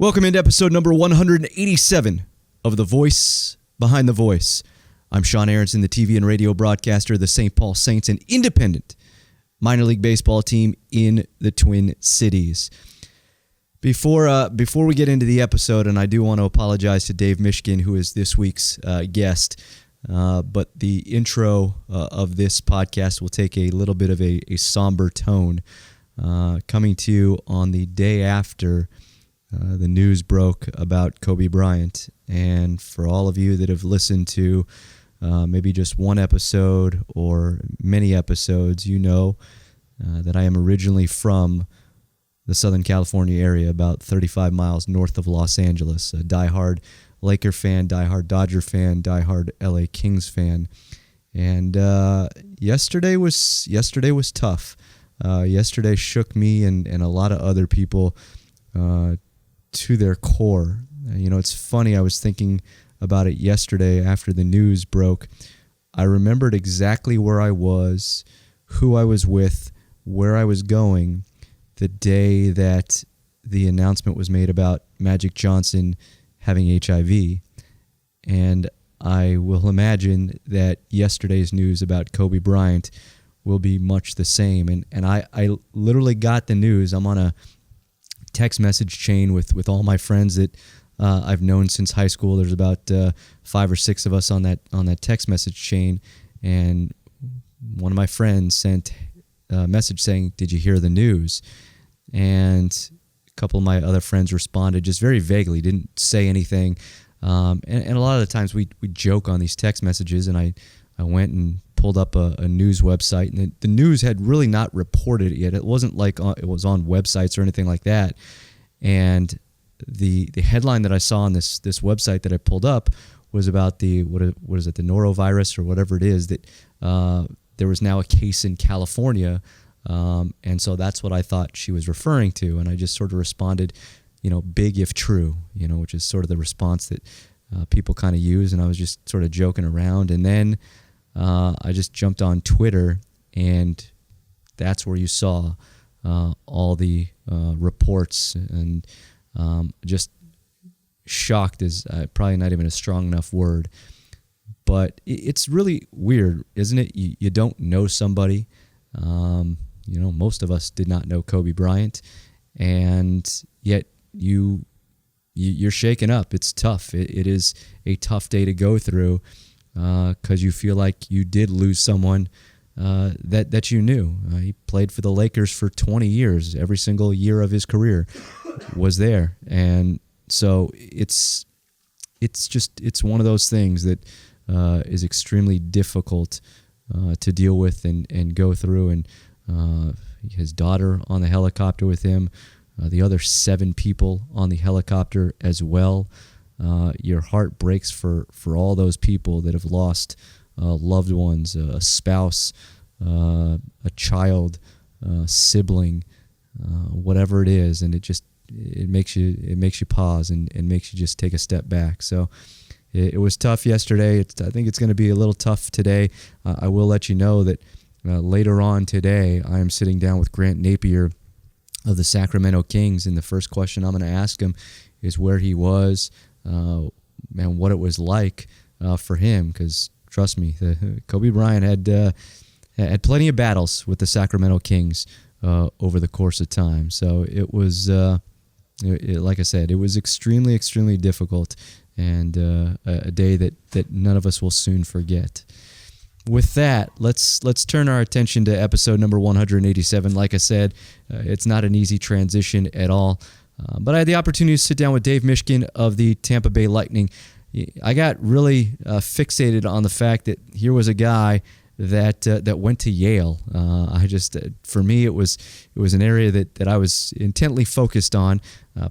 Welcome into episode number 187 of The Voice Behind the Voice. I'm Sean Aronson, the TV and radio broadcaster of the St. Paul Saints, an independent minor league baseball team in the Twin Cities. Before we get into the episode, and I do want to apologize to Dave Mishkin, who is this week's guest, but the intro of this podcast will take a little bit of a somber tone, coming to you on the day after the news broke about Kobe Bryant. And for all of you that have listened to maybe just one episode or many episodes, you know that I am originally from the Southern California area, about 35 miles north of Los Angeles. A diehard Laker fan, diehard Dodger fan, diehard LA Kings fan. And yesterday was tough. Yesterday shook me and a lot of other people to their core. You know, it's funny, I was thinking about it yesterday after the news broke. I remembered exactly where I was, who I was with, where I was going the day that the announcement was made about Magic Johnson having HIV. And I will imagine that yesterday's news about Kobe Bryant will be much the same. And I literally got the news. I'm on a text message chain with all my friends that I've known since high school. There's about 5 or 6 of us on that text message chain, and one of my friends sent a message saying, "Did you hear the news?" And a couple of my other friends responded just very vaguely, didn't say anything. And a lot of the times we joke on these text messages, and I went and pulled up a news website, and the news had really not reported it yet. It wasn't like it was on websites or anything like that. And the headline that I saw on this website that I pulled up was about the what is it, the norovirus or whatever it is, that there was now a case in California, and so that's what I thought she was referring to. And I just sort of responded, big if true, which is sort of the response that people kind of use. And I was just sort of joking around, and then I just jumped on Twitter, and that's where you saw all the reports, and just shocked is probably not even a strong enough word. But it's really weird, isn't it? You don't know somebody. Most of us did not know Kobe Bryant, and yet you're shaken up. It's tough. It is a tough day to go through, because you feel like you did lose someone that you knew. He played for the Lakers for 20 years. Every single year of his career was there. And so it's one of those things that is extremely difficult to deal with and go through. And his daughter on the helicopter with him, the other 7 people on the helicopter as well. Your heart breaks for all those people that have lost loved ones, a spouse, a child, sibling, whatever it is, and it makes you pause and makes you just take a step back. So it was tough yesterday. I think it's going to be a little tough today. I will let you know that later on today, I am sitting down with Grant Napier of the Sacramento Kings, and the first question I'm going to ask him is where he was, and what it was like for him, because trust me, Kobe Bryant had plenty of battles with the Sacramento Kings over the course of time. So it was, like I said, it was extremely, extremely difficult, and a day that none of us will soon forget. With that, let's turn our attention to episode number 187. Like I said, it's not an easy transition at all. But I had the opportunity to sit down with Dave Mishkin of the Tampa Bay Lightning. I got really fixated on the fact that here was a guy that went to Yale. For me, it was an area that I was intently focused on,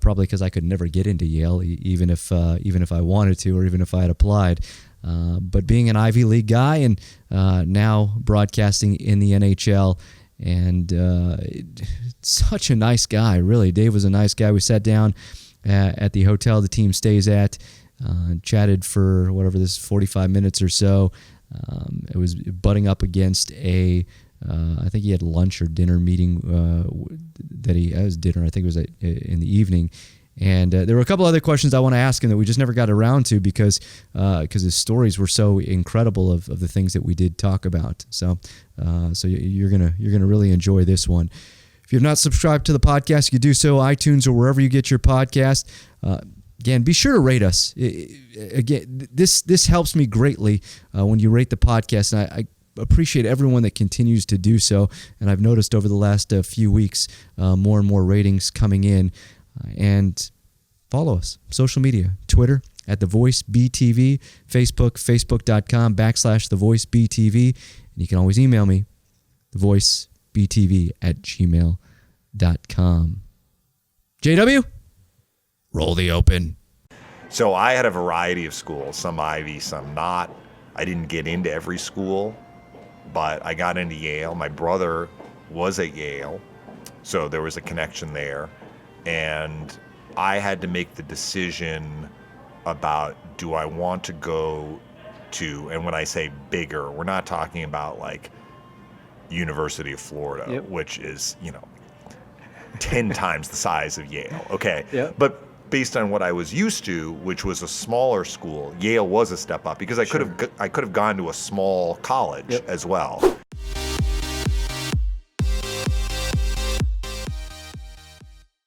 probably because I could never get into Yale, even if I wanted to, or even if I had applied. But being an Ivy League guy, and now broadcasting in the NHL. And such a nice guy, really. Dave was a nice guy. We sat down at the hotel the team stays at, chatted for 45 minutes or so. It was butting up against I think he had lunch or dinner meeting it was dinner. I think it was in the evening. And there were a couple other questions I want to ask him that we just never got around to because his stories were so incredible of the things that we did talk about. So you're gonna really enjoy this one. If you have not subscribed to the podcast, you can do so iTunes or wherever you get your podcast. Again, be sure to rate us. Again, this helps me greatly when you rate the podcast, and I appreciate everyone that continues to do so. And I've noticed over the last few weeks more and more ratings coming in. And follow us, social media, Twitter at The Voice BTV, Facebook, facebook.com/TheVoiceBTV. And you can always email me, thevoicebtv@gmail.com. JW, roll the open. So I had a variety of schools, some Ivy, some not. I didn't get into every school, but I got into Yale. My brother was at Yale, so there was a connection there. And I had to make the decision about, do I want to go to, and when I say bigger, we're not talking about like University of Florida, Yep. which is, 10 times the size of Yale. Okay. Yep. But based on what I was used to, which was a smaller school, Yale was a step up because I could have gone to a small college Yep. as well.